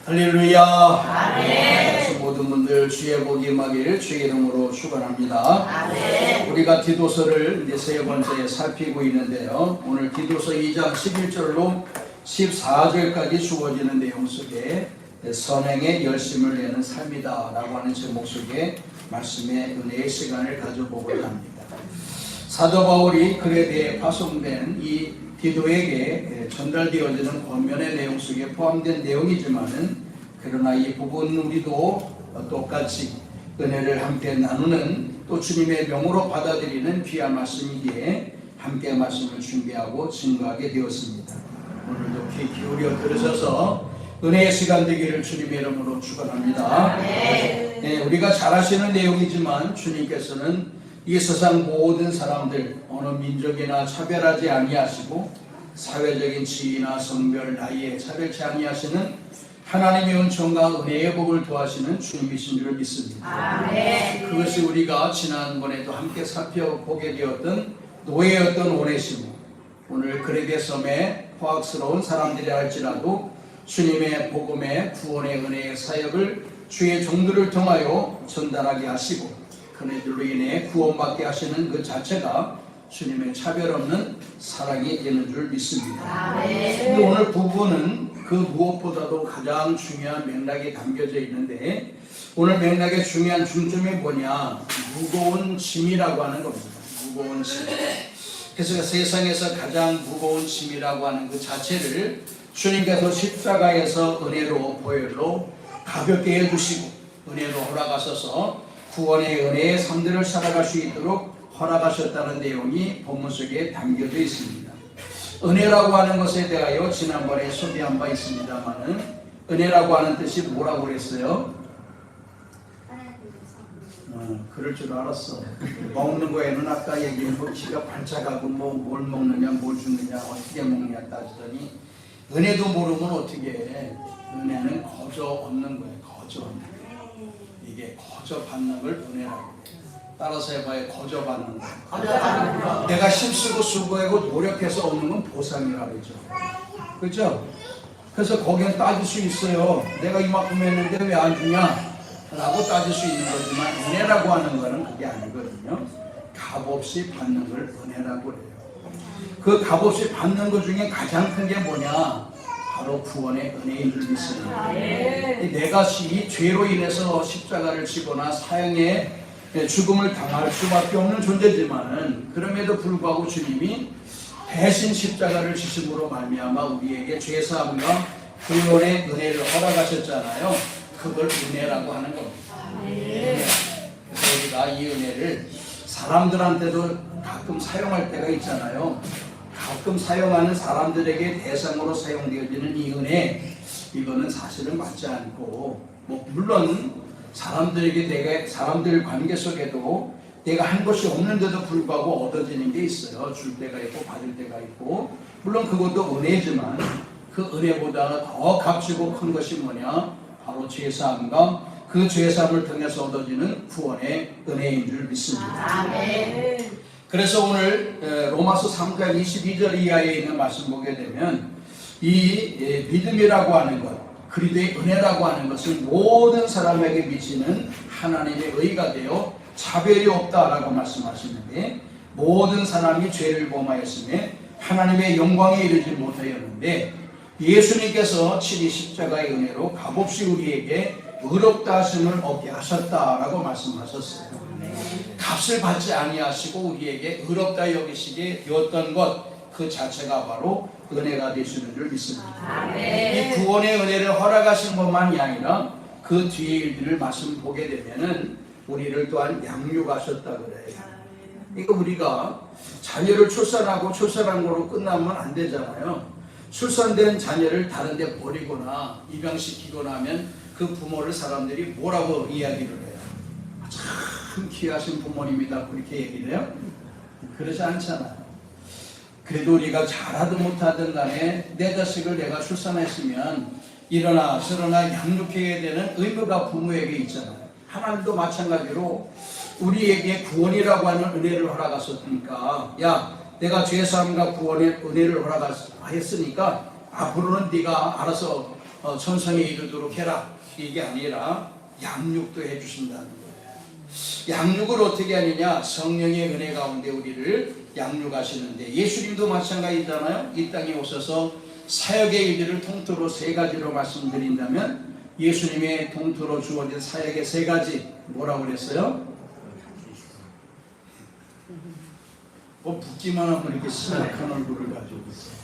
할렐루야. 아멘. 모든 분들 주의 복이 임하기를 주의 이름으로 축원합니다. 아멘. 우리가 디도서를 이제 세 번째 살피고 있는데요. 오늘 디도서 2장 11절로 14절까지 주어지는 내용 속에 선행의 열심을 내는 삶이다 라고 하는 제목 속에 말씀의 은혜의 시간을 가져보고자 합니다. 사도 바울이 글에 대해 파송된 이 디도에게 전달되어지는 권면의 내용 속에 포함된 내용이지만은 그러나 이 부분 우리도 똑같이 은혜를 함께 나누는 또 주님의 명으로 받아들이는 귀한 말씀이기에 함께 말씀을 준비하고 증거하게 되었습니다. 오늘도 귀 기울여 들으셔서 은혜의 시간 되기를 주님의 이름으로 축원합니다. 네, 우리가 잘 아시는 내용이지만 주님께서는 이 세상 모든 사람들 어느 민족이나 차별하지 아니하시고 사회적인 지위나 성별, 나이에 차별치 아니하시는 하나님의 은총과 은혜의 복을 도하시는 주님이신 줄 믿습니다. 아멘. 그것이 우리가 지난번에도 함께 살펴보게 되었던 노예였던 오네시모, 오늘 그레게 섬에 포악스러운 사람들이라 할지라도 주님의 복음의 구원의 은혜의 사역을 주의 종들을 통하여 전달하게 하시고 그네들로 인해 구원받게 하시는 그 자체가 주님의 차별 없는 사랑이 되는 줄 믿습니다. 그런데 오늘 부분은 그 무엇보다도 가장 중요한 맥락이 담겨져 있는데 오늘 맥락의 중요한 중점이 뭐냐? 무거운 짐이라고 하는 겁니다. 무거운 짐. 그래서 세상에서 가장 무거운 짐이라고 하는 그 자체를 주님께서 십자가에서 은혜로 보혈로 가볍게 해주시고 은혜로 허락하셔서 구원의 은혜의 삶들을 살아갈 수 있도록 허락하셨다는 내용이 본문 속에 담겨져 있습니다. 은혜라고 하는 것에 대하여 지난번에 소개한 바 있습니다만은 은혜라고 하는 뜻이 뭐라고 그랬어요? 그럴 줄 알았어. 먹는 거에는 아까 얘기한 거 기가 반짝하고 뭘 먹느냐 뭘 주느냐 어떻게 먹느냐 따지더니 은혜도 모르면 어떻게 해. 은혜는 거저 얻는 거예요. 거저 얻는 거예요. 이게 거저 받는 걸 은혜라고 해요. 따라서 해봐요. 거저 받는 거. 내가 힘쓰고 수고하고 노력해서 얻는 건 보상이라고 그러죠. 그렇죠? 그래서 거기는 따질 수 있어요. 내가 이만큼 했는데 왜 안 주냐? 라고 따질 수 있는 거지만 은혜라고 하는 거는 그게 아니거든요. 값없이 받는 걸 은혜라고 해요. 그 값없이 받는 것 중에 가장 큰 게 뭐냐? 바로 구원의 은혜인 줄 믿습니다. 내가 이 죄로 인해서 십자가를 지거나 사형의 죽음을 당할 수밖에 없는 존재지만은 그럼에도 불구하고 주님이 대신 십자가를 지심으로 말미암아 우리에게 죄사함과 구원의 은혜를 허락하셨잖아요. 그걸 은혜라고 하는 겁니다. 그래서 우리가 이 은혜를 사람들한테도 가끔 사용할 때가 있잖아요. 가끔 사용하는 사람들에게 대상으로 사용되어지는 이 은혜, 이거는 사실은 맞지 않고 물론 사람들에게 사람들 관계 속에도 내가 한 것이 없는데도 불구하고 얻어지는 게 있어요. 줄 때가 있고 받을 때가 있고 물론 그것도 은혜지만 그 은혜보다 더 값지고 큰 것이 뭐냐? 바로 죄사함과 그 죄사함을 통해서 얻어지는 구원의 은혜인 줄 믿습니다. 아멘. 그래서 오늘 로마서 3장 22절 이하에 있는 말씀 보게 되면 이 믿음이라고 하는 것, 그리스도의 은혜라고 하는 것은 모든 사람에게 미치는 하나님의 의가 되어 차별이 없다라고 말씀하시는데 모든 사람이 죄를 범하였음에 하나님의 영광에 이르지 못하였는데 예수님께서 친히 십자가의 은혜로 값없이 우리에게 의롭다 하심을 얻게 하셨다라고 말씀하셨어요. 값을 받지 아니하시고 우리에게 의롭다 여기시게 되었던 것 그 자체가 바로 은혜가 되시는 줄 믿습니다. 이 구원의 은혜를 허락하신 것만이 아니라 그 뒤에 일들을 말씀 보게 되면은 우리를 또한 양육하셨다 그래요. 이거 우리가 자녀를 출산하고 출산한 거로 끝나면 안 되잖아요. 출산된 자녀를 다른 데 버리거나 입양시키거나 하면 그 부모를 사람들이 뭐라고 이야기를 해요? 참 귀하신 부모님이다 그렇게 얘기를 해요? 그러지 않잖아요. 그래도 우리가 잘하든 못하든 간에 내 자식을 내가 출산했으면 일어나 저러나 양육해야 되는 의무가 부모에게 있잖아요. 하나님도 마찬가지로 우리에게 구원이라고 하는 은혜를 허락하셨으니까 야 내가 죄사함과 구원의 은혜를 허락했으니까 앞으로는 네가 알아서 천성에 이르도록 해라, 이게 아니라 양육도 해주신다는 거예요. 양육을 어떻게 하느냐? 성령의 은혜 가운데 우리를 양육하시는데, 예수님도 마찬가지잖아요. 이 땅에 오셔서 사역의 일들을 통틀어 세 가지로 말씀드린다면, 예수님의 통틀어 주어진 사역의 세 가지 뭐라고 그랬어요? 뭐 붓기만 하면 이렇게 심각한 얼굴을 가지고 있어요.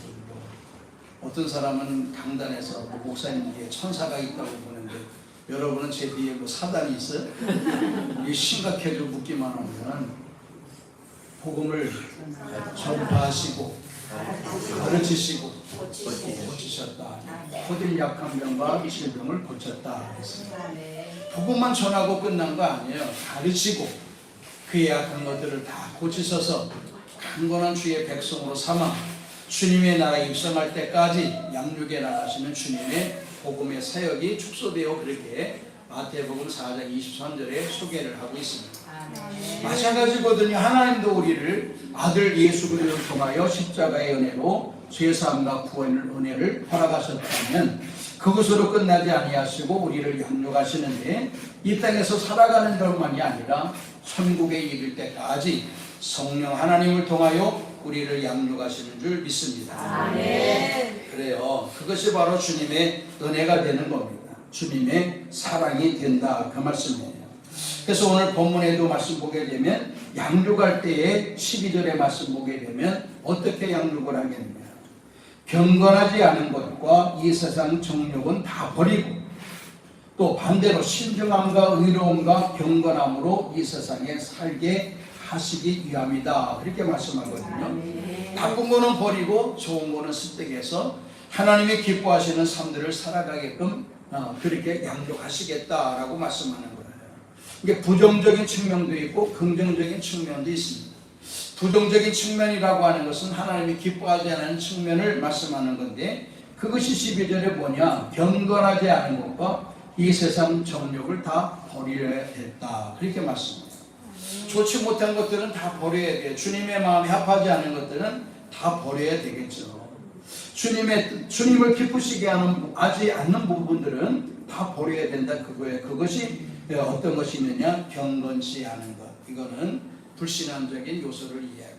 어떤 사람은 강단에서 목사님 뒤에 천사가 있다고 보는데, 여러분은 제 뒤에 뭐 사단이 있어요? 이 심각해져 묻기만 하면 복음을 전파하시고 가르치시고 고치셨다. 모든 약한 병과 질병을 고쳤다. 복음만 전하고 끝난 거 아니에요. 가르치고 그의 약한 것들을 다 고치셔서 강건한 주의 백성으로 삼아 주님의 나라에 입성할 때까지 양육해 나가시는 주님의 복음의 사역이 축소되어 그렇게 마태복음 4장 23절에 소개를 하고 있습니다. 마찬가지거든요. 하나님도 우리를 아들 예수 그리스도를 통하여 십자가의 은혜로 죄사함과 구원의 은혜를 허락하셨다면 그것으로 끝나지 아니하시고 우리를 양육하시는데, 이 땅에서 살아가는 것만이 아니라 천국에 이를 때까지 성령 하나님을 통하여 우리를 양육하시는 줄 믿습니다. 아멘. 그래요. 그것이 바로 주님의 은혜가 되는 겁니다. 주님의 사랑이 된다, 그 말씀이에요. 그래서 오늘 본문에도 말씀 보게 되면 양육할 때에 12절의 말씀 보게 되면 어떻게 양육을 하겠느냐? 경건하지 않은 것과 이 세상 정욕은 다 버리고 또 반대로 신중함과 의로움과 경건함으로 이 세상에 살게 하시기 위함이다, 그렇게 말씀하거든요. 나쁜 거는 버리고 좋은 거는 습득해서 하나님이 기뻐하시는 삶들을 살아가게끔 그렇게 양육하시겠다라고 말씀하는 거예요. 이게 부정적인 측면도 있고 긍정적인 측면도 있습니다. 부정적인 측면이라고 하는 것은 하나님이 기뻐하지 않는 측면을 말씀하는 건데, 그것이 12절에 뭐냐? 경건하지 않은 것과 이 세상 정욕을 다 버려야 했다, 그렇게 말씀합니다. 좋지 못한 것들은 다 버려야 돼요. 주님의 마음에 합하지 않은 것들은 다 버려야 되겠죠. 주님을 기쁘시게 하지 않는 부분들은 다 버려야 된다, 그거예요. 그것이 어떤 것이 있느냐? 경건치 않은 것. 이거는 불신앙적인 요소를 이야기해요.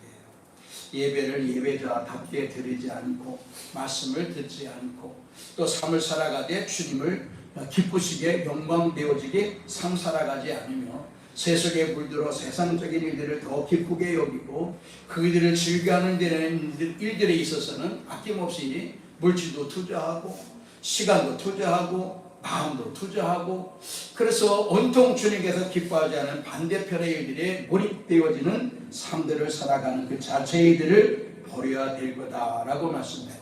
예배를 예배자답게 드리지 않고 말씀을 듣지 않고 또 삶을 살아가되 주님을 기쁘시게 영광되어지게 삶 살아가지 않으며 세속에 물들어 세상적인 일들을 더 기쁘게 여기고 그들을 즐겨하는 데는 일들에 있어서는 아낌없이 물질도 투자하고 시간도 투자하고 마음도 투자하고, 그래서 온통 주님께서 기뻐하지 않은 반대편의 일들에 몰입되어지는 삶들을 살아가는 그 자체의 일들을 버려야 될 거다라고 말씀해요.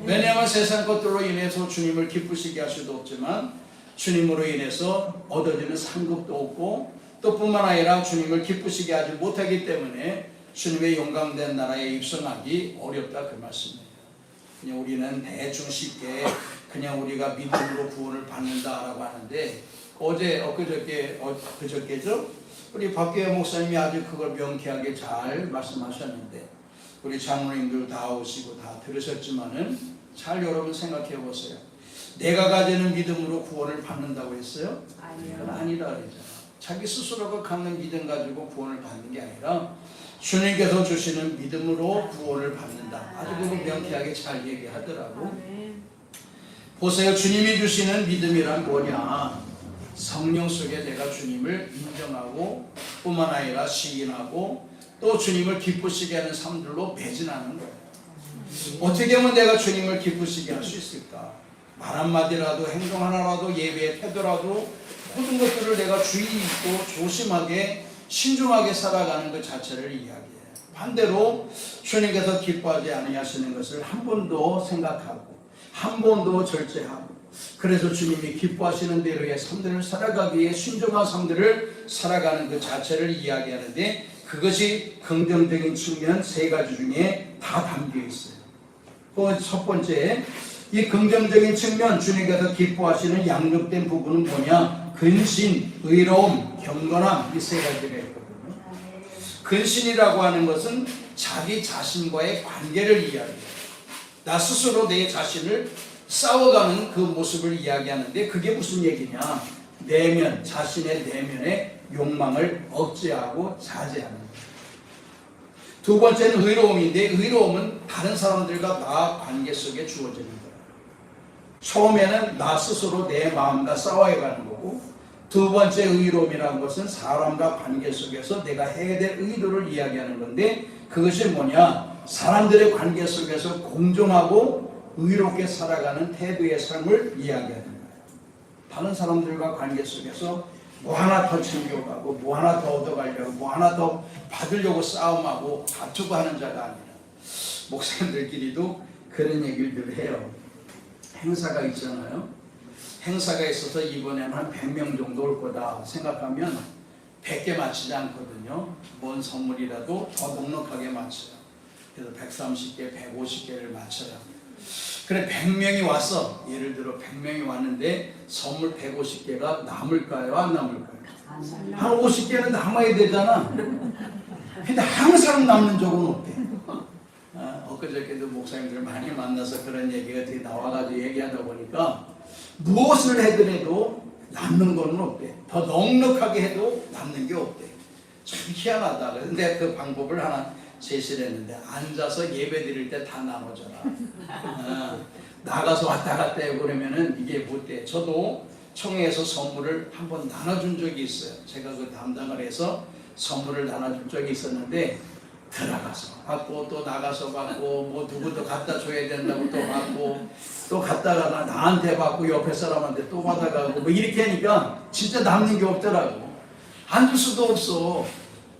왜냐하면 세상 것들로 인해서 주님을 기쁘시게 할 수도 없지만 주님으로 인해서 얻어지는 상급도 없고 또 뿐만 아니라 주님을 기쁘시게 하지 못하기 때문에 주님의 영광된 나라에 입성하기 어렵다, 그 말씀이에요. 그냥 우리는 대충 쉽게 그냥 우리가 믿음으로 구원을 받는다라고 하는데, 그저께죠? 우리 박교회 목사님이 아주 그걸 명쾌하게 잘 말씀하셨는데, 우리 장로님들 다 오시고 다 들으셨지만은 잘 여러분 생각해 보세요. 내가 가지는 믿음으로 구원을 받는다고 했어요? 아니요. 아니라 그러잖아. 자기 스스로가 갖는 믿음 가지고 구원을 받는 게 아니라 주님께서 주시는 믿음으로 구원을 받는다. 아주 그거 명쾌하게 잘 얘기하더라고. 보세요. 주님이 주시는 믿음이란 뭐냐? 성령 속에 내가 주님을 인정하고 뿐만 아니라 시인하고 또 주님을 기쁘시게 하는 삶들로 매진하는 거예요. 어떻게 하면 내가 주님을 기쁘시게 할 수 있을까? 말 한마디라도 행동 하나라도 예배의 태도라도 모든 것들을 내가 주의 있고 조심하게 신중하게 살아가는 것 자체를 이야기해요. 반대로 주님께서 기뻐하지 아니하시는 것을 한 번도 생각하고 한 번도 절제하고, 그래서 주님이 기뻐하시는 대로의 삶들을 살아가기 위해 순종한 삶들을 살아가는 그 자체를 이야기하는데, 그것이 긍정적인 측면 세 가지 중에 다 담겨 있어요. 첫 번째, 이 긍정적인 측면, 주님께서 기뻐하시는 양육된 부분은 뭐냐? 근신, 의로움, 경건함, 이 세 가지가 있거든요. 근신이라고 하는 것은 자기 자신과의 관계를 이야기해요. 나 스스로 내 자신을 싸워가는 그 모습을 이야기하는데 그게 무슨 얘기냐? 내면, 자신의 내면의 욕망을 억제하고 자제하는 거예요. 두 번째는 의로움인데 의로움은 다른 사람들과 나 관계 속에 주어지는 거예요. 처음에는 나 스스로 내 마음과 싸워가는 거고, 두 번째 의로움이라는 것은 사람과 관계 속에서 내가 해야 될 의도를 이야기하는 건데 그것이 뭐냐? 사람들의 관계 속에서 공정하고 의롭게 살아가는 태도의 삶을 이야기하는 거예요. 다른 사람들과 관계 속에서 뭐 하나 더 챙겨가고 뭐 하나 더 얻어가려고 뭐 하나 더 받으려고 싸움하고 다투고 하는 자가 아니라, 목사님들끼리도 그런 얘기를 늘 해요. 행사가 있잖아요. 행사가 있어서 이번에는 한 100명 정도 올 거다 생각하면 100개 맞추지 않거든요. 뭔 선물이라도 더 넉넉하게 맞춰요. 그래서 130개, 150개를 맞춰요. 그래 100명이 왔어. 예를 들어 100명이 왔는데 선물 150개가 남을까요? 안 남을까요? 한 50개는 남아야 되잖아. 근데 항상 남는 적은 없대. 엊그저께도 목사님들 많이 만나서 그런 얘기가 되게 나와가지고 얘기하다 보니까 무엇을 해더라도 남는 거는 없대. 더 넉넉하게 해도 남는 게 없대. 참 희한하다. 근데 그 방법을 하나 제시를 했는데, 앉아서 예배 드릴 때 다 나눠줘라. 나가서 왔다 갔다 해 그러면은 이게 못 돼. 저도 청해에서 선물을 한번 나눠준 적이 있어요. 제가 그 담당을 해서 선물을 나눠준 적이 있었는데, 들어가서 받고 또 나가서 받고 뭐 누구도 갖다 줘야 된다고 또 받고 또 갔다가 나한테 받고 옆에 사람한테 또 받아가고 뭐 이렇게 하니까 진짜 남는 게 없더라고. 안 줄 수도 없어.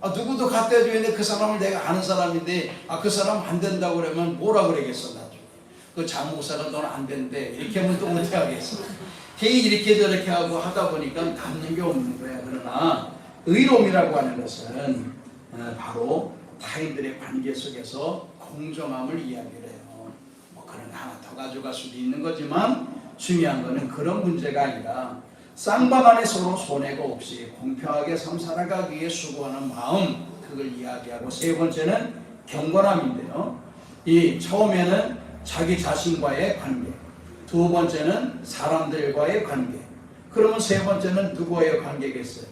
누구도 갖다 줘야 되는데 그 사람을 내가 아는 사람인데 그 사람 안 된다고 그러면 뭐라 그러겠어. 나중에 그 장목사가 너는 안 된대 이렇게 하면 또 어떻게 하겠어. 걔 이렇게 저렇게 하고 하다 보니까 남는 게 없는 거야. 그러나 의로움이라고 하는 것은 바로 타인들의 관계 속에서 공정함을 이야기를 해요. 뭐 그런 하나 더 가져갈 수도 있는 거지만 중요한 거는 그런 문제가 아니라 쌍방 안에 서로 손해가 없이 공평하게 삶 살아가기 위해 수고하는 마음, 그걸 이야기하고, 세 번째는 경건함인데요. 이 처음에는 자기 자신과의 관계, 두 번째는 사람들과의 관계, 그러면 세 번째는 누구와의 관계겠어요?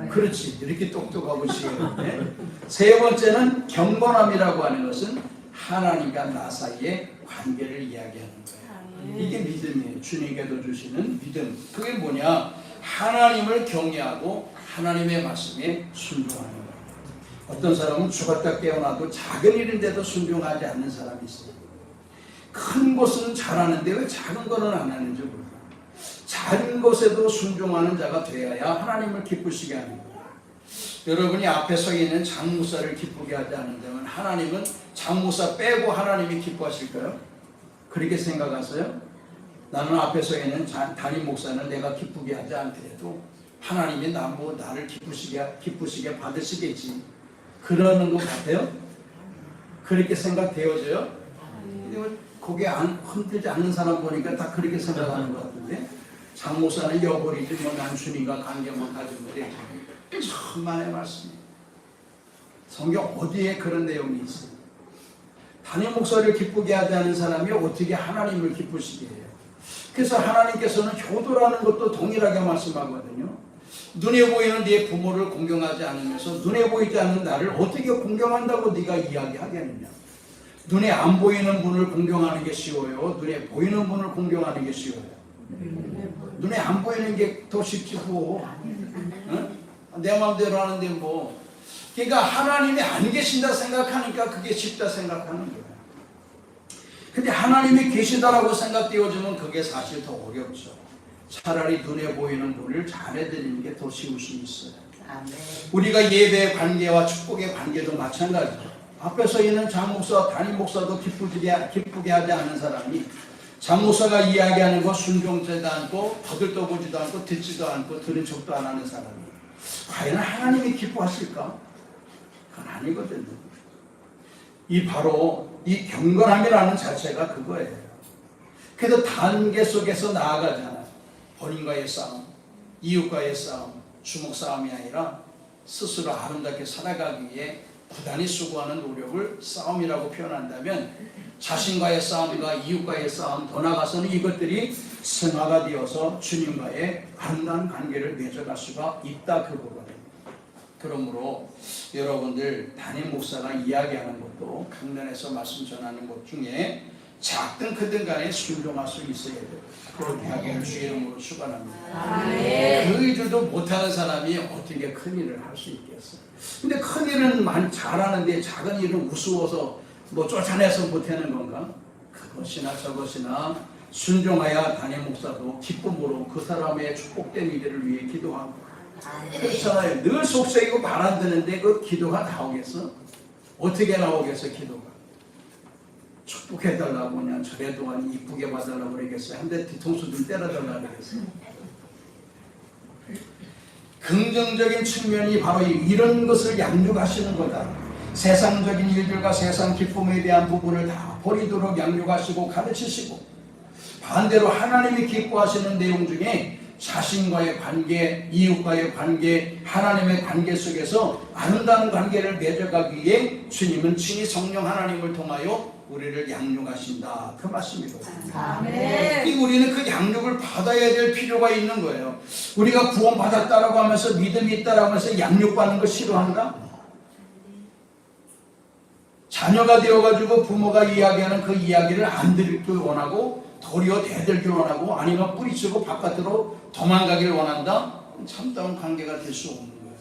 그렇지. 이렇게 똑똑하고 지혜롭네. 세 번째는 경건함이라고 하는 것은 하나님과 나 사이의 관계를 이야기하는 거예요. 이게 믿음이에요. 주님께서 주시는 믿음. 그게 뭐냐? 하나님을 경외하고 하나님의 말씀에 순종하는 거예요. 어떤 사람은 죽었다 깨어나도 작은 일인데도 순종하지 않는 사람이 있어요. 큰 것은 잘하는데 왜 작은 거는 안 하는지 모르겠어요. 작은 것에도 순종하는 자가 되어야 하나님을 기쁘시게 하는 거예요. 여러분이 앞에 서 있는 장목사를 기쁘게 하지 않는다면 하나님은 장목사 빼고 하나님이 기뻐하실까요? 그렇게 생각하세요? 나는 앞에 서 있는 담임 목사는 내가 기쁘게 하지 않더라도 하나님이 나를 기쁘시게 받으시겠지. 그러는 것 같아요? 그렇게 생각되어져요? 고개 흔들지 않는 사람 보니까 다 그렇게 생각하는 것 같은데, 장목사는 여벌이지 뭐 남순이가 관계만 가지고 그래. 천만의 말씀이에요. 성경 어디에 그런 내용이 있어요? 담임 목사를 기쁘게 하지 않은 사람이 어떻게 하나님을 기쁘시게 해요? 그래서 하나님께서는 효도라는 것도 동일하게 말씀하거든요. 눈에 보이는 네 부모를 공경하지 않으면서 눈에 보이지 않는 나를 어떻게 공경한다고 네가 이야기하겠느냐? 눈에 안 보이는 분을 공경하는 게 쉬워요? 눈에 보이는 분을 공경하는 게 쉬워요? 눈에 안 보이는 게 더 쉽지 뭐. 응? 내 마음대로 하는데 뭐. 그러니까 하나님이 안 계신다 생각하니까 그게 쉽다 생각하는 거예요. 근데 하나님이 계시다라고 생각되어지면 그게 사실 더 어렵죠. 차라리 눈에 보이는 분을 잘해드리는 게 더 쉬울 수 있어요. 우리가 예배의 관계와 축복의 관계도 마찬가지죠. 앞에 서 있는 장목사, 담임 목사도 기쁘게 하지 않는 사람이 장목사가 이야기하는 거 순종되지도 않고 거들떠보지도 않고 듣지도 않고 들은 척도 안 하는 사람이 과연 하나님이 기뻐하실까? 그건 아니거든요. 바로 이 경건함이라는 자체가 그거예요. 그래서 단계 속에서 나아가잖아요. 본인과의 싸움, 이웃과의 싸움, 주먹 싸움이 아니라 스스로 아름답게 살아가기 위해 부단히 수고하는 노력을 싸움이라고 표현한다면 자신과의 싸움과 이웃과의 싸움, 더 나아가서는 이것들이 승화가 되어서 주님과의 아름다운 관계를 맺어갈 수가 있다, 그거거든요. 그러므로 여러분들 담임 목사가 이야기하는 것도 강단에서 말씀 전하는 것 중에 작든 크든 간에 순종할 수 있어야 돼요. 그렇게 하기를 주의 이름으로 축원합니다. 너희들도 못하는 사람이 어떻게 큰 일을 할 수 있겠어? 근데 큰 일은 많이 잘하는데 작은 일은 우스워서 뭐 쫓아내서 못하는 건가? 그것이나 저것이나 순종하여 담임 목사도 기쁨으로 그 사람의 축복된 일들을 위해 기도하고, 그렇잖아요. 늘 속삭이고 말 안 듣는데 그 기도가 나오겠어? 어떻게 나오겠어, 기도가? 축복해달라고 그냥 절에 동안 이쁘게 봐달라고 그러겠어요? 한 대 뒤통수 좀 때려달라고 그러겠어요? 긍정적인 측면이 바로 이런 것을 양육하시는 거다. 세상적인 일들과 세상 기쁨에 대한 부분을 다 버리도록 양육하시고 가르치시고, 반대로 하나님이 기뻐하시는 내용 중에 자신과의 관계, 이웃과의 관계, 하나님의 관계 속에서 아름다운 관계를 맺어가기 위해 주님은 친히 성령 하나님을 통하여 우리를 양육하신다, 그 말씀이거든요. 아멘. 우리는 그 양육을 받아야 될 필요가 있는 거예요. 우리가 구원받았다라고 하면서 믿음이 있다라고 하면서 양육받는 거 싫어한다? 자녀가 되어가지고 부모가 이야기하는 그 이야기를 안 들을 원하고 도리어 대들길 원하고 아니면 뿌리치고 바깥으로 도망가길 원한다? 참다운 관계가 될 수 없는 거예요.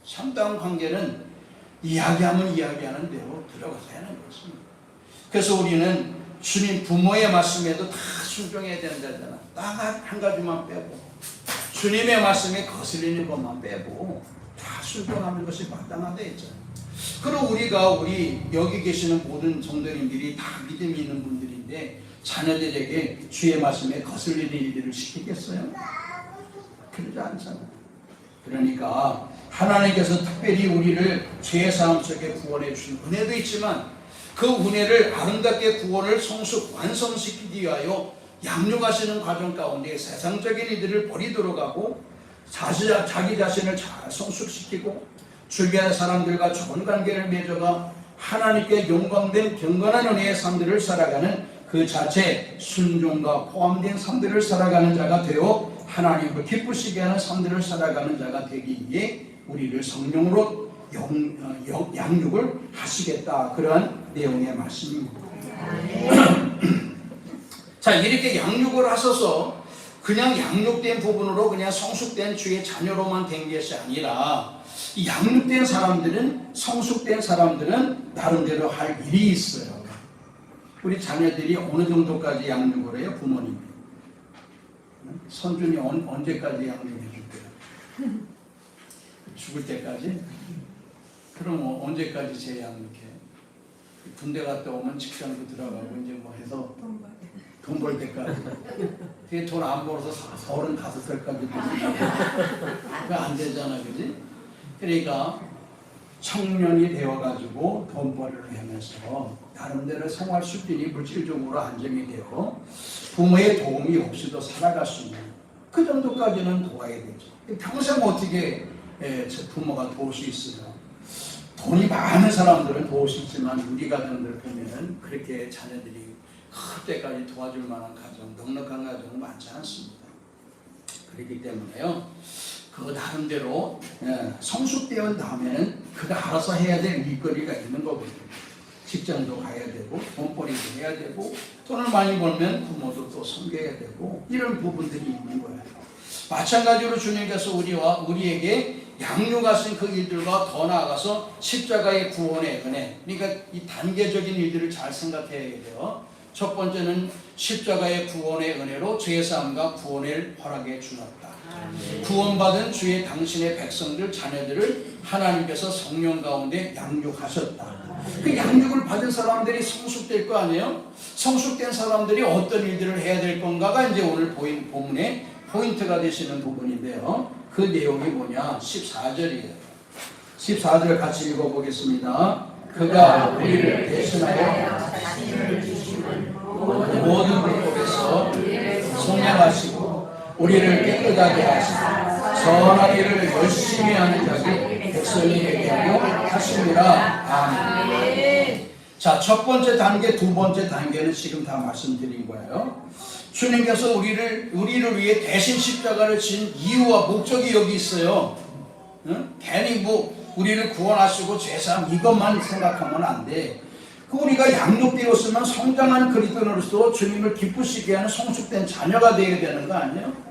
참다운 관계는 이야기하면 이야기하는 대로 들어가서 하는 것입니다. 그래서 우리는 주님 부모의 말씀에도 다 순종해야 된다잖아. 딱 한 가지만 빼고 주님의 말씀에 거슬리는 것만 빼고 다 순종하는 것이 마땅하다 했잖아요. 그럼 우리 여기 계시는 모든 성도님들이 다 믿음이 있는 분들인데 자녀들에게 주의 말씀에 거슬리는 일들을 시키겠어요? 그러지 않잖아요. 그러니까 하나님께서 특별히 우리를 죄의 사함 속에 구원해 주신 은혜도 있지만 그 은혜를 아름답게 구원을 완성시키기 위하여 양육하시는 과정 가운데 세상적인 이들을 버리도록 하고 자기 자신을 잘 성숙시키고 주변의 사람들과 좋은 관계를 맺어가 하나님께 영광된 경건한 은혜의 삶들을 살아가는 그 자체 순종과 포함된 삶들을 살아가는 자가 되어 하나님을 기쁘시게 하는 삶들을 살아가는 자가 되기 위해 우리를 성령으로 양육을 하시겠다, 그러한 내용의 말씀입니다. 자, 이렇게 양육을 하셔서 그냥 양육된 부분으로 그냥 성숙된 주의 자녀로만 된 것이 아니라 이 양육된 사람들은, 성숙된 사람들은 나름대로 할 일이 있어요. 우리 자녀들이 어느 정도까지 양육을 해요? 부모님이 선준이 언제까지 양육해 줄게요? 죽을 때까지? 그럼 언제까지 제 양육해? 군대 갔다 오면 직장도 들어가고 이제 뭐 해서 돈 벌 때까지. 그게 돈 안 벌어서 35살까지 그거 안 되잖아, 그지? 그러니까 청년이 되어가지고 돈벌이를 하면서 나름대로 생활 수준이 물질적으로 안정이 되고 부모의 도움이 없이도 살아갈 수 있는 그 정도까지는 도와야 되죠. 평생 어떻게 부모가 도울 수 있어요? 돈이 많은 사람들은 도울 수 있지만 우리 가정들 보면은 그렇게 자녀들이 클 때까지 도와줄 만한 가정, 넉넉한 가정은 많지 않습니다. 그렇기 때문에요, 그 나름대로 성숙되어 다음에는 그가 알아서 해야 될 일거리가 있는 거거든요. 직장도 가야 되고 돈벌이도 해야 되고 돈을 많이 벌면 부모도 또 섬겨야 되고 이런 부분들이 있는 거예요. 마찬가지로 주님께서 우리에게 양육하신 그 일들과 더 나아가서 십자가의 구원의 은혜, 그러니까 이 단계적인 일들을 잘 생각해야 돼요. 첫 번째는 십자가의 구원의 은혜로 죄사함과 구원을 허락해 주었다. 구원받은 주의 당신의 백성들, 자녀들을 하나님께서 성령 가운데 양육하셨다. 그 양육을 받은 사람들이 성숙될 거 아니에요? 성숙된 사람들이 어떤 일들을 해야 될 건가가 이제 오늘 본문의 포인트가 되시는 부분인데요. 그 내용이 뭐냐? 14절이에요. 14절 같이 읽어보겠습니다. 그가 우리를 대신하여 모든 불법에서 속량하시고 우리를 깨끗하게 하시고 선한 일을 열심히 하는 자기 백성이 되게 하려 하심이라. 아멘. 자, 첫 번째 단계, 두 번째 단계는 지금 다 말씀드린 거예요. 주님께서 우리를 위해 대신 십자가를 진 이유와 목적이 여기 있어요. 응? 괜히 우리를 구원하시고 죄사함 이것만 생각하면 안 돼. 우리가 양육되었으면 성장한 그리스도인으로서 주님을 기쁘시게 하는 성숙된 자녀가 되어야 되는 거 아니에요?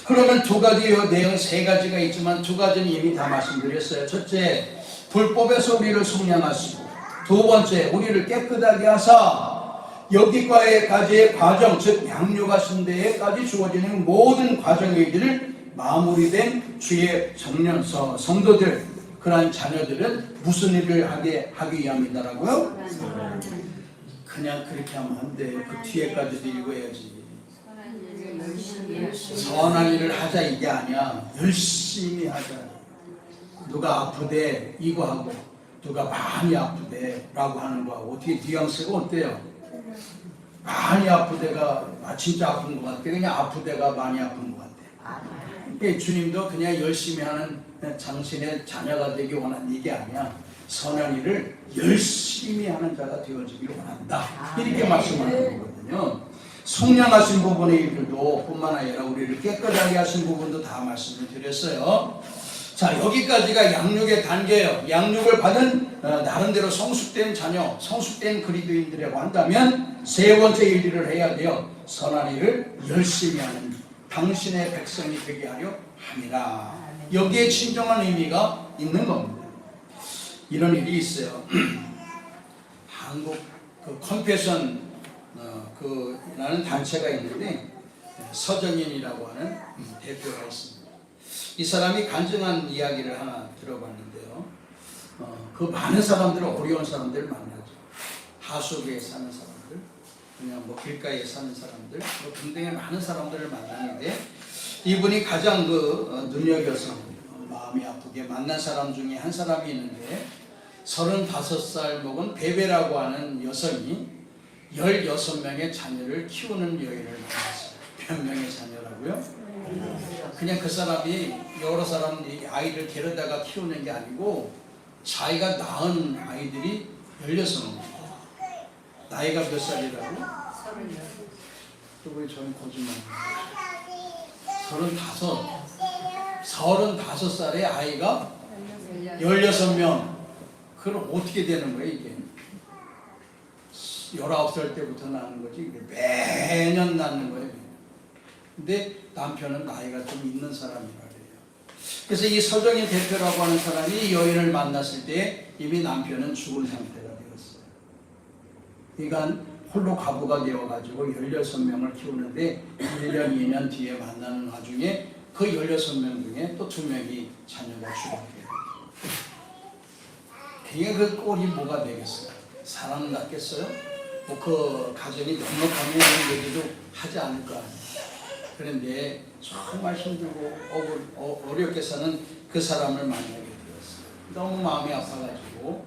그러면 두 가지요, 내용 세 가지가 있지만 두 가지는 이미 다 말씀드렸어요. 첫째, 불법에서 우리를 속량하시고, 두 번째, 우리를 깨끗하게 하사 여기까지의 과정, 즉 양육하신 데에까지 주어지는 모든 과정의 일들을 마무리된 주의 청년서 성도들, 그러한 자녀들은 무슨 일을 하기 위함이다라고요? 그냥 그렇게 하면 안 돼. 그 뒤에까지도 읽어야지. 선한 일을 하자 이게 아니야. 열심히 하자. 누가 아프대 이거 하고, 누가 많이 아프대 라고 하는 거하고 어떻게 뉘앙스가 어때요? 많이 아프대가 진짜 아픈 것 같아. 그냥 아프대가 많이 아픈 것 같아. 그러니까 주님도 그냥 열심히 하는 당신의 자녀가 되기 원하는 이게 아니야. 선한 일을 열심히 하는 자가 되어지기를 원한다. 이렇게 말씀하는 거거든요. 속량하신 부분의 일들도 뿐만 아니라 우리를 깨끗하게 하신 부분도 다 말씀을 드렸어요. 자, 여기까지가 양육의 단계예요. 양육을 받은 나름대로 성숙된 자녀, 성숙된 그리스도인들이라고 한다면 세 번째 일들을 해야 돼요. 선한 일을 열심히 하는 당신의 백성이 되게 하려 함이라. 여기에 진정한 의미가 있는 겁니다. 이런 일이 있어요. 한국 컴패션 라는 단체가 있는데 서정인이라고 하는 대표가 있습니다. 이 사람이 간증한 이야기를 하나 들어봤는데요. 그 많은 사람들은 어려운 사람들을 만나죠. 하수구에 사는 사람들, 그냥 길가에 사는 사람들, 등등의 많은 사람들을 만나는데 이분이 가장 눈여겨서 마음이 아프게 만난 사람 중에 한 사람이 있는데 35살 먹은 베베라고 하는 여성이 16명의 자녀를 키우는 여인을 만났어요. 몇 명의 자녀라고요? 그냥 그 사람이 여러 사람 아이를 데려다가 키우는 게 아니고 자기가 낳은 아이들이 16명. 나이가 몇 살이라고? 36. 저는 거짓말. 35살의 아이가 16명. 그럼 어떻게 되는 거예요 이게? 19살 때부터 낳는 거지. 매년 낳는 거예요. 근데 남편은 나이가 좀 있는 사람이라 그래요. 그래서 이 서정인 대표라고 하는 사람이 이 여인을 만났을 때 이미 남편은 죽은 상태가 되었어요. 그러니까 홀로 가부가 되어가지고 16명을 키우는데 1년, 2년 뒤에 만나는 와중에 그 16명 중에 또 2명이 자녀가 죽었대요. 그게 그 꼴이 뭐가 되겠어요? 사람 같겠어요? 그 가정이 넉넉하면 이런 얘기도 하지 않을 거 아니에요. 그런데 정말 힘들고 어렵게 사는 그 사람을 만나게 되었어요. 너무 마음이 아파가지고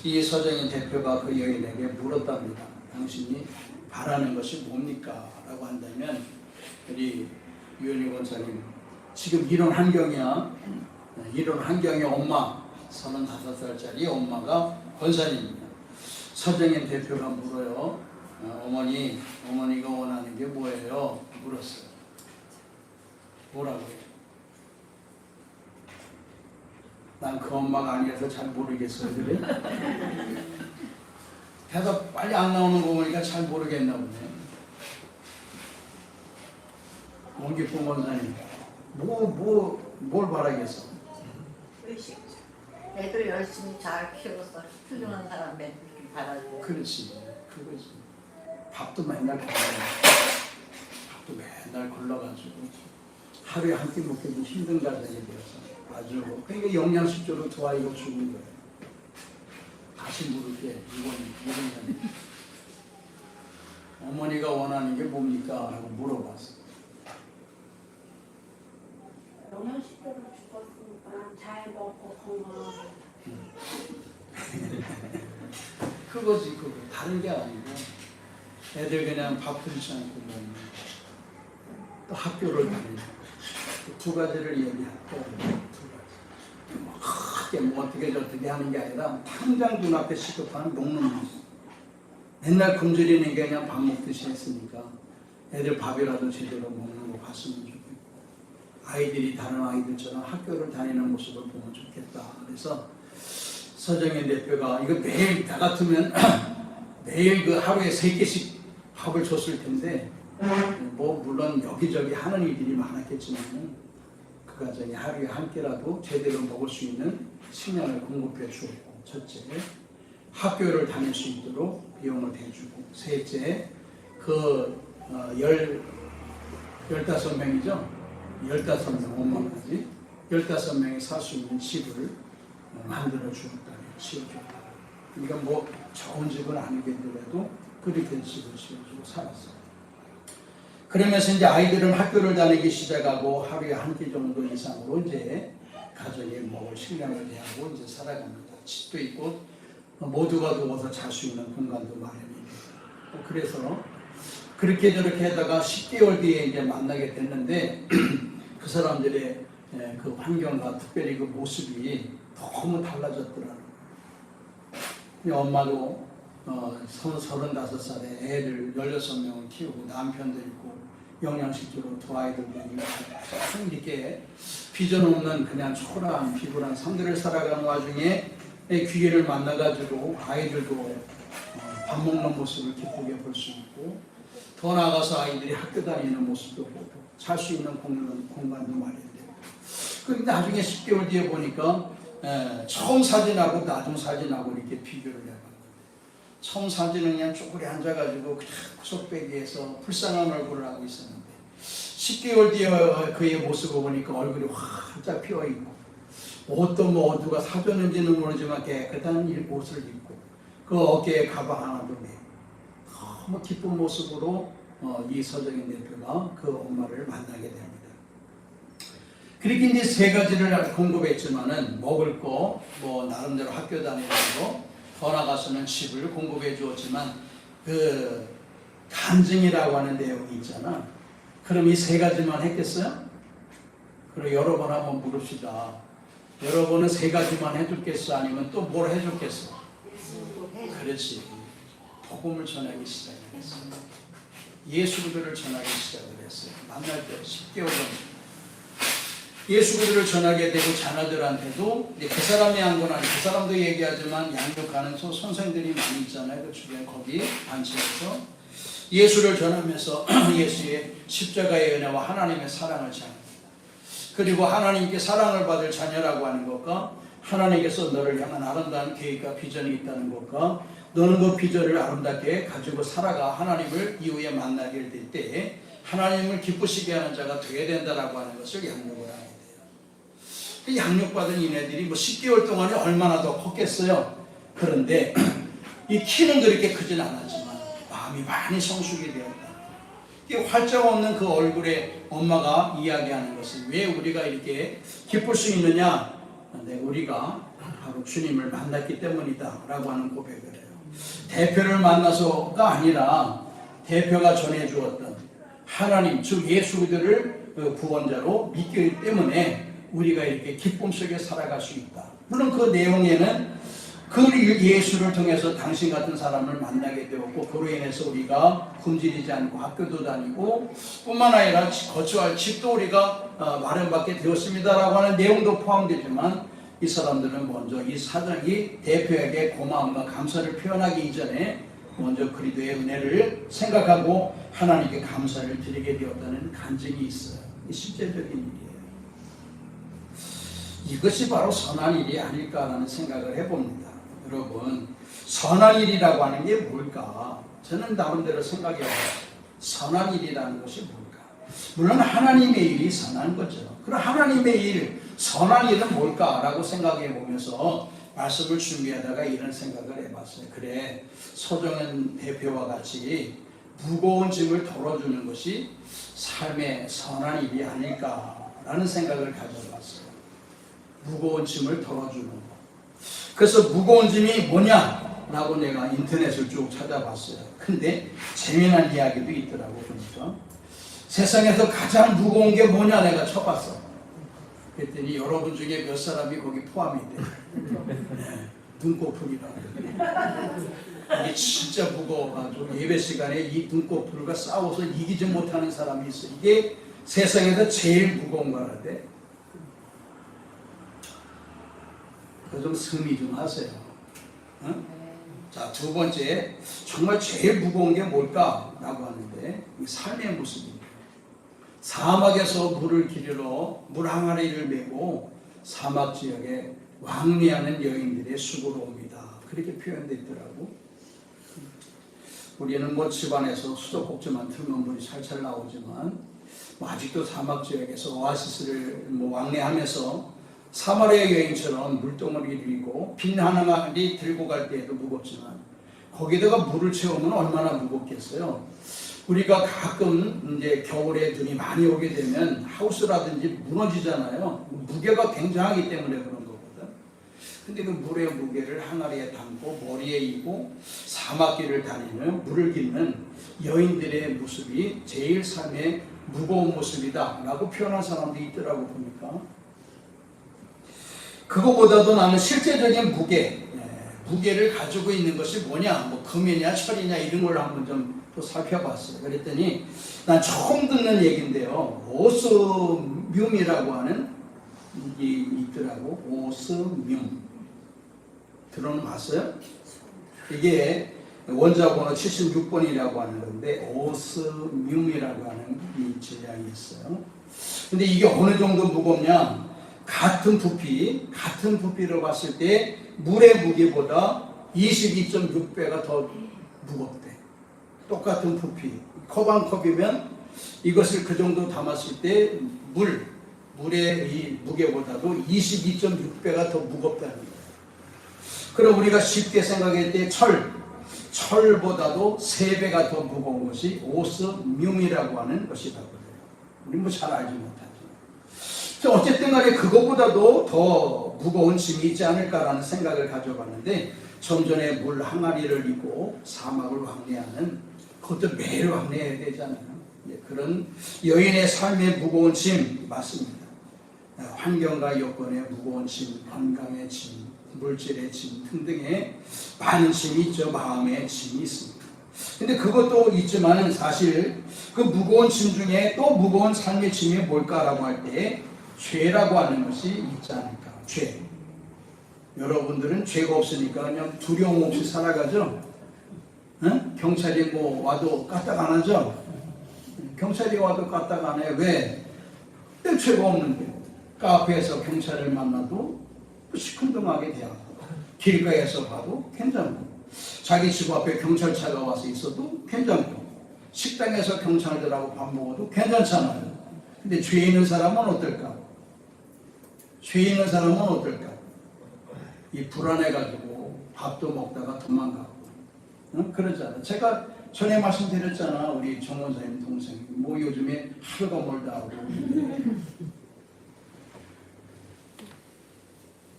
이 서정인 대표가 그 여인에게 물었답니다. 당신이 바라는 것이 뭡니까? 라고 한다면 우리 유현희 권사님 지금 이런 환경이야. 이런 환경의 엄마 35살짜리 엄마가 권사님입니다. 서정인 대표가 물어요. 어머니가 원하는 게 뭐예요? 물었어요. 뭐라고요? 난 그 엄마가 아니라서 잘 모르겠어요. 그래? 대답 빨리 안 나오는 거 보니까 잘 모르겠나 보네. 원기쁨 원사님, 뭘 바라겠어? 애들 열심히 잘 키워서 훌륭한 사람 맺기 바라고. 그렇지, 그거지. 밥도 맨날 걸러가지고 하루에 한 끼 먹기도 힘든 가정이 되어서 아주 그러니까 영양실조로 두 아이가 죽은 거예요. 다시 물을게 이건 어머니가 원하는 게 뭡니까? 라고 물어봤어. 영양실조로 죽었으니까 잘 먹고 건강하고. 그거지 그거 다른 게 아니고 애들 그냥 밥 굶지 않고 먹는 또 학교를 다니고 두 가지를 얘기할게요. 두 가지. 크게 뭐 어떻게 저떻게 하는 게 아니라 당장 눈앞에 시급한 먹는 모습. 맨날 굶주리는 게 그냥 밥 먹듯이 했으니까 애들 밥이라도 제대로 먹는 거 봤으면 좋겠고, 아이들이 다른 아이들처럼 학교를 다니는 모습을 보면 좋겠다. 그래서 서정현 대표가 이거 매일 나 같으면 매일 그 하루에 3개씩 밥을 줬을 텐데, 뭐 물론 여기저기 하는 일들이 많았겠지만 그 가정이 하루에 한 끼라도 제대로 먹을 수 있는 식량을 공급해 주었고, 첫째, 학교를 다닐 수 있도록 비용을 대주고, 셋째, 그 15명이죠. 15명, 엄마까지 15명이 살 수 있는 집을 만들어 주었다. 지어줬다. 그러니까 뭐 좋은 집은 아니겠더라도 그렇게 집을 지어주고 살았어요. 그러면서 이제 아이들은 학교를 다니기 시작하고 하루에 한 끼 정도 이상으로 이제 가정에 먹을 식량을 대하고 이제 살아갑니다. 집도 있고 모두가 누워서 잘 수 있는 공간도 마련입니다. 그래서 그렇게 저렇게 하다가 10개월 뒤에 이제 만나게 됐는데 그 사람들의 그 환경과 특별히 그 모습이 너무 달라졌더라고요. 엄마도 35살에 애들 16명을 키우고 남편도 있고 영양실조로 두 아이들도 있고 이렇게 비전 없는 그냥 초라한 비굴한 삶들을 살아가는 와중에 귀인을 만나가지고 아이들도 밥 먹는 모습을 기쁘게 볼 수 있고, 더 나아가서 아이들이 학교 다니는 모습도 보고 살 수 있는 공간도 마련되고, 그런데 나중에 10개월 뒤에 보니까 처음 사진하고 나중 사진하고 이렇게 비교를 해봤는데, 처음 사진은 그냥 쪼그리 앉아가지고 그냥 구석배기에서 불쌍한 얼굴을 하고 있었는데 10개월 뒤에 그의 모습을 보니까 얼굴이 활짝 피어있고, 옷도 뭐 누가 사줬는지는 모르지만 깨끗한 옷을 입고 그 어깨에 가방 하나도 메고 너무 기쁜 모습으로 이 서정현 대표가 그 엄마를 만나게 됩니다. 그렇게 이제 3가지를 공급했지만은 먹을 거, 뭐 나름대로 학교 다니는 거, 더 나가서는 집을 공급해 주었지만 그 간증이라고 하는 내용이 있잖아. 그럼 이 3가지만 했겠어요? 그럼 여러 번 한번 물읍시다. 여러분은 3가지만 해줬겠어? 아니면 또 뭘 해줬겠어? 그렇지. 복음을 전하기 시작했어요. 예수 그리스도를 전하기 시작을 했어요. 만날 때 10개월 전에 예수 그리스도를 전하게 되고, 자녀들한테도 그 사람이 한 건 아니고 그 사람도 얘기하지만 양육하는 선생들이 많이 있잖아요. 그 주변 거기 단체에서 예수를 전하면서 예수의 십자가의 은혜와 하나님의 사랑을 전합니다. 그리고 하나님께 사랑을 받을 자녀라고 하는 것과 하나님께서 너를 향한 아름다운 계획과 비전이 있다는 것과 너는 그 비전을 아름답게 가지고 살아가 하나님을 이후에 만나게 될 때 하나님을 기쁘시게 하는 자가 되어야 된다라고 하는 것을 양육을 하게 돼요. 그 양육받은 이네들이 뭐 10개월 동안에 얼마나 더 컸겠어요. 그런데 이 키는 그렇게 크진 않았지만 마음이 많이 성숙이 되었다. 이 활짝 없는 그 얼굴에 엄마가 이야기하는 것은 왜 우리가 이렇게 기쁠 수 있느냐? 우리가 바로 주님을 만났기 때문이다 라고 하는 고백을 해요. 대표를 만나서가 아니라 대표가 전해주었던 하나님 즉 예수 그리스도를 구원자로 믿기 때문에 우리가 이렇게 기쁨 속에 살아갈 수 있다. 물론 그 내용에는 그 예수를 통해서 당신 같은 사람을 만나게 되었고, 그로 인해서 우리가 굶주리지 않고 학교도 다니고 뿐만 아니라 거주할 집도 우리가 마련받게 되었습니다라고 하는 내용도 포함되지만, 이 사람들은 먼저 이 사장이 대표에게 고마움과 감사를 표현하기 이전에 먼저 그리스도의 은혜를 생각하고 하나님께 감사를 드리게 되었다는 간증이 있어요. 이 실제적인 일이에요. 이것이 바로 선한 일이 아닐까라는 생각을 해봅니다. 여러분, 선한 일이라고 하는 게 뭘까? 저는 나름대로 생각해봐요. 선한 일이라는 것이 뭘까? 물론 하나님의 일이 선한 거죠. 그럼 하나님의 일, 선한 일은 뭘까라고 생각해 보면서 말씀을 준비하다가 이런 생각을 해봤어요. 그래, 서정현 대표와 같이 무거운 짐을 덜어주는 것이 삶의 선한 일이 아닐까라는 생각을 가져봤어요. 무거운 짐을 덜어주는 것. 그래서 무거운 짐이 뭐냐라고 내가 인터넷을 쭉 찾아봤어요. 근데 재미난 이야기도 있더라고. 보니까 세상에서 가장 무거운 게 뭐냐 내가 쳐봤어. 그랬더니 여러분 중에 몇 사람이 거기 포함이 돼. 네, 눈꺼풀이라고. 이게 진짜 무거워가지고 예배 시간에 이 눈꺼풀과 싸워서 이기지 못하는 사람이 있어. 이게 세상에서 제일 무거운 거라대. 그 좀 승리 좀 하세요. 응? 자, 두 번째, 정말 제일 무거운 게 뭘까라고 하는데 이 삶의 모습입니다. 사막에서 물을 기르러 물 항아리를 메고 사막 지역에 왕래하는 여인들의 수고로움이다. 그렇게 표현되어 있더라고. 우리는 뭐 집안에서 수도꼭지만 틀면 물이 살살 나오지만 아직도 사막 지역에서 오아시스를 왕래하면서 사마리아 여인처럼 물동을 들고 빈 하나만이 들고 갈 때에도 무겁지만 거기다가 물을 채우면 얼마나 무겁겠어요. 우리가 가끔 이제 겨울에 눈이 많이 오게 되면 하우스라든지 무너지잖아요. 무게가 굉장하기 때문에 그런 거거든. 근데 그 물의 무게를 항아리에 담고 머리에 이고 사막길을 다니는 물을 깃는 여인들의 모습이 제일 삶의 무거운 모습이다 라고 표현한 사람들이 있더라고 보니까. 그거보다도 나는 실제적인 무게를 가지고 있는 것이 뭐냐, 뭐 금이냐 철이냐 이런 걸 한번 좀 또 살펴봤어요. 그랬더니 난 처음 듣는 얘기인데요. 오스뮴이라고 하는 게 있더라고. 오스뮴 들어는 봤어요? 이게 원자번호 76번이라고 하는 건데 오스뮴이라고 하는 이 질량이 있어요. 근데 이게 어느 정도 무겁냐? 같은 부피로 봤을 때 물의 무게보다 22.6배가 더 무겁대. 똑같은 부피, 컵 한 컵이면 이것을 그 정도 담았을 때 물의 이 무게보다도 22.6배가 더 무겁다는 거예요. 그럼 우리가 쉽게 생각할 때 철보다도 3배가 더 무거운 것이 오스뮴이라고 하는 것이라고 해요. 우리 뭐 잘 알지 못하지만. 어쨌든 간에 그거보다도 더 무거운 짐이 있지 않을까라는 생각을 가져봤는데 좀 전에 물 항아리를 입고 사막을 왕래하는 그것도 매일 왕래해야 되잖아요. 그런 여인의 삶의 무거운 짐 맞습니다. 환경과 여건의 무거운 짐, 건강의 짐, 물질의 짐 등등의 많은 짐이 있죠. 마음의 짐이 있습니다. 근데 그것도 있지만 사실 그 무거운 짐 중에 또 무거운 삶의 짐이 뭘까라고 할 때 죄라고 하는 것이 있지 않을까. 죄. 여러분들은 죄가 없으니까 그냥 두려움 없이 살아가죠. 응? 경찰이 뭐 와도 까딱 안 하죠. 경찰이 와도 까딱 안 해. 왜? 내 죄가 없는데. 카페에서 경찰을 만나도 시큰둥하게 대하고 길가에서 봐도 괜찮고 자기 집 앞에 경찰차가 와서 있어도 괜찮고 식당에서 경찰들하고 밥 먹어도 괜찮잖아요. 근데 죄 있는 사람은 어떨까? 죄 있는 사람은 어떨까? 이 불안해가지고 밥도 먹다가 도망가고 응? 그러잖아. 제가 전에 말씀드렸잖아. 우리 정원사님 동생이 뭐 요즘에 하루가 멀다 하고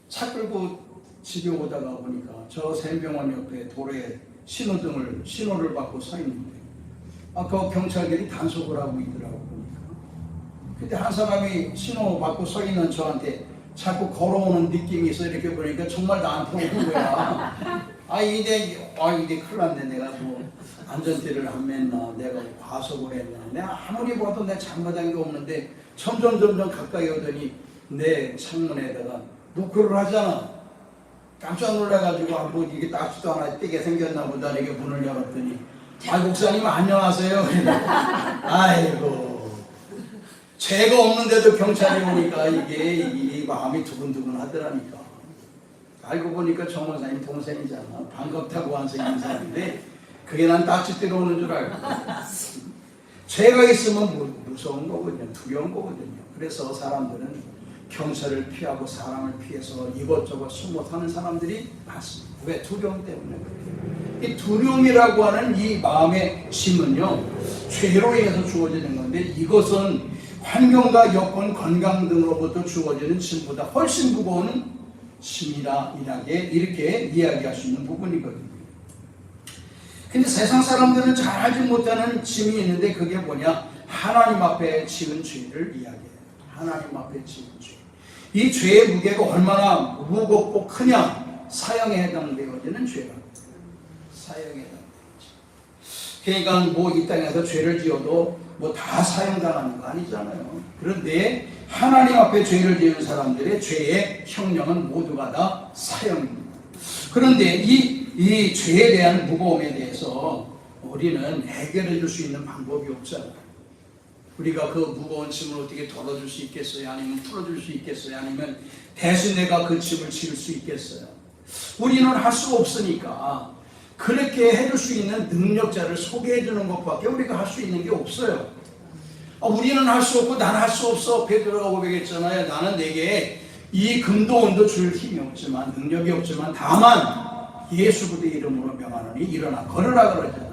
차 끌고 집에 오다가 보니까 저 샘병원 옆에 도로에 신호를 받고 서 있는데 아까 경찰들이 단속을 하고 있더라고 보니까. 그때 한 사람이 신호 받고 서 있는 저한테 자꾸 걸어오는 느낌이 있어. 이렇게 보니까 정말 나한테 오는 거야. 이제 큰일 났네. 내가 뭐 안전띠를 안 맸나, 내가 과속을 했나. 내가 아무리 봐도 내 잘못한 게 없는데 점점 가까이 오더니 내 창문에다가 노크를 하잖아. 깜짝 놀라가지고 뭐 이게 딱지도 않아 떼게 생겼나 보다. 이렇게 문을 열었더니 목사님 안녕하세요. 아이고 죄가 없는데도 경찰이 오니까 이게 이 마음이 두근두근 하더라니까. 알고 보니까 정원사님 동생이잖아. 반갑다고 한 인사인데 그게 난 딱지대로 오는 줄 알고. 죄가 있으면 무서운 거거든요. 두려운 거거든요. 그래서 사람들은 경찰을 피하고 사람을 피해서 이것저것 숨어사는 사람들이 많습니다. 왜? 두려움 때문에 그래요. 이 두려움이라고 하는 이 마음의 짐은요, 죄로 인해서 주어지는 건데 이것은 환경과 여건, 건강 등으로부터 주어지는 짐보다 훨씬 무거운 짐이라 이렇게 이야기할 수 있는 부분이거든요. 근데 세상 사람들은 잘 알지 못하는 짐이 있는데 그게 뭐냐? 하나님 앞에 지은 죄를 이야기해요. 하나님 앞에 지은 죄. 이 죄의 무게가 얼마나 무겁고 크냐? 사형에 해당되어지는 죄가 사형에 해당되어지죠. 그러니까 뭐 이 땅에서 죄를 지어도 뭐 다 사형당하는 거 아니잖아요. 그런데 하나님 앞에 죄를 지은 사람들의 죄의 형량은 모두가 다 사형입니다. 그런데 이 죄에 대한 무거움에 대해서 우리는 해결해 줄 수 있는 방법이 없잖아요. 우리가 그 무거운 짐을 어떻게 덜어줄 수 있겠어요? 아니면 풀어줄 수 있겠어요? 아니면 대신 내가 그 짐을 지을 수 있겠어요? 우리는 할 수가 없으니까 그렇게 해줄 수 있는 능력자를 소개해 주는 것밖에 우리가 할 수 있는 게 없어요. 우리는 할 수 없고 나는 할 수 없어. 베드로가 고백했잖아요. 나는 내게 이 금도 은도 줄 힘이 없지만 능력이 없지만 다만 예수 그리스도의 이름으로 명하노니 일어나 걸으라 그러잖아.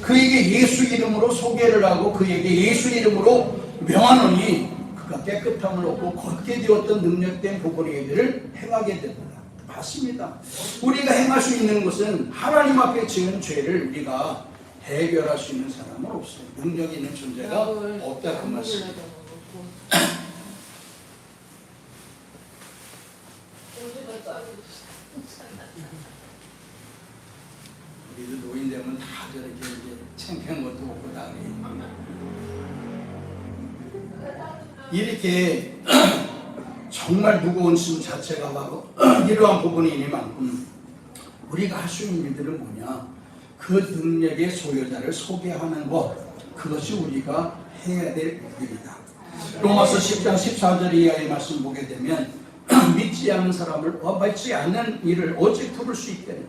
그에게 예수 이름으로 소개를 하고 그에게 예수 이름으로 명하노니 그가 깨끗함을 얻고 걷게 되었던 능력된 복음의 일들을 행하게 됩니다. 맞습니다. 우리가 행할 수 있는 것은 하나님 앞에 지은 죄를 우리가 해결할 수 있는 사람은 없어요. 능력 있는 존재가 없다 그 말씀입니다. 우리도 노인 되면 다 저렇게 이제 창피한 것도 없고 다 이렇게 정말 무거운 짐 자체가 바로 이러한 부분이니만큼 우리가 할 수 있는 일들은 뭐냐? 그 능력의 소유자를 소개하는 것, 그것이 우리가 해야 될 일이다. 로마서 10장 14절 이하의 말씀 보게 되면 믿지 않는 사람을 믿지 않는 일을 어찌 풀을 수 있겠느냐?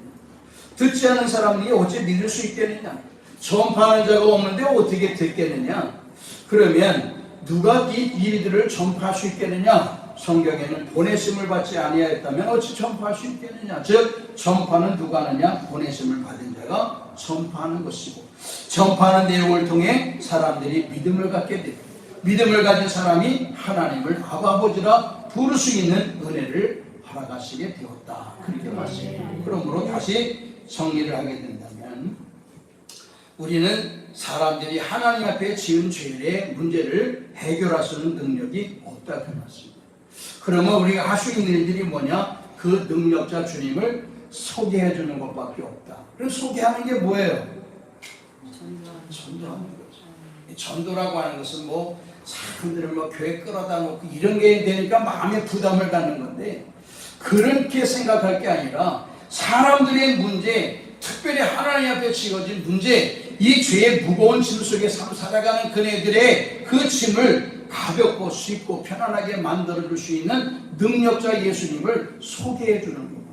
듣지 않는 사람이 어찌 믿을 수 있겠느냐? 전파하는 자가 없는데 어떻게 듣겠느냐? 그러면 누가 이 일들을 전파할 수 있겠느냐? 성경에는 보내심을 받지 아니하였다면 어찌 전파할 수 있겠느냐? 즉 전파는 누가 하느냐? 보내심을 받은 자가 전파하는 것이고 전파하는 내용을 통해 사람들이 믿음을 갖게 됩니다. 믿음을 가진 사람이 하나님을 아버지라 부를 수 있는 은혜를 허락하시게 되었다. 그렇게 말씀합니다. 그러므로 다시 정리를 하게 된다면 우리는 사람들이 하나님 앞에 지은 죄의 문제를 해결할 수 있는 능력이 없다 그 말씀입니다. 그러면 우리가 할 수 있는 일들이 뭐냐? 그 능력자 주님을 소개해 주는 것밖에 없다. 그럼 소개하는 게 뭐예요? 전도하는 거죠. 전도라고 하는 것은 뭐 사람들을 뭐 교회 끌어다 놓고 이런 게 되니까 마음에 부담을 갖는 건데 그렇게 생각할 게 아니라 사람들의 문제, 특별히 하나님 앞에 지어진 문제, 이 죄의 무거운 짐 속에 살아가는 그네들의 그 짐을 가볍고 쉽고 편안하게 만들어줄 수 있는 능력자 예수님을 소개해 주는 겁니다.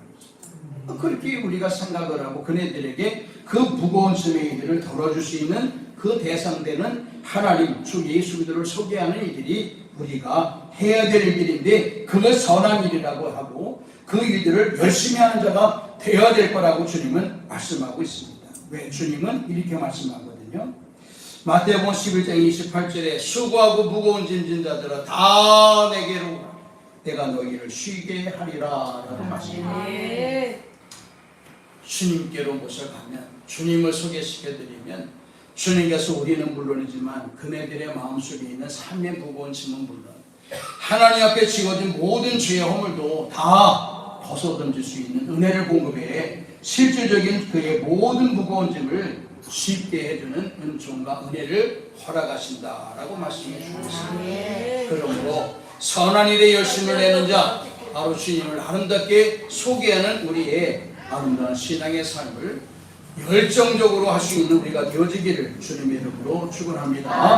그렇게 우리가 생각을 하고 그네들에게 그 무거운 짐의 일들을 덜어줄 수 있는 그 대상되는 하나님 주 예수 그리스도를 소개하는 일들이 우리가 해야 될 일인데 그걸 선한 일이라고 하고 그 일들을 열심히 하는 자가 되어야 될 거라고 주님은 말씀하고 있습니다. 왜? 주님은 이렇게 말씀하거든요. 마태복음 11장 28절에 수고하고 무거운 짐진 자들아 다 내게로 오라. 내가 너희를 쉬게 하리라 라고 말씀합니다. 주님께로 모셔가면 주님을 소개시켜드리면 주님께서 우리는 물론이지만 그네들의 마음속에 있는 삶의 무거운 짐은 물론 하나님 앞에 지어진 모든 죄의 허물도 다 벗어던질 수 있는 은혜를 공급해 실질적인 그의 모든 무거운 짐을 쉽게 해주는 은총과 은혜를 허락하신다라고 말씀해 주고 있습니다. 그러므로 선한 일에 열심을 내는 자 바로 주님을 아름답게 소개하는 우리의 아름다운 신앙의 삶을 열정적으로 할 수 있는 우리가 되어지기를 주님의 이름으로 축원합니다.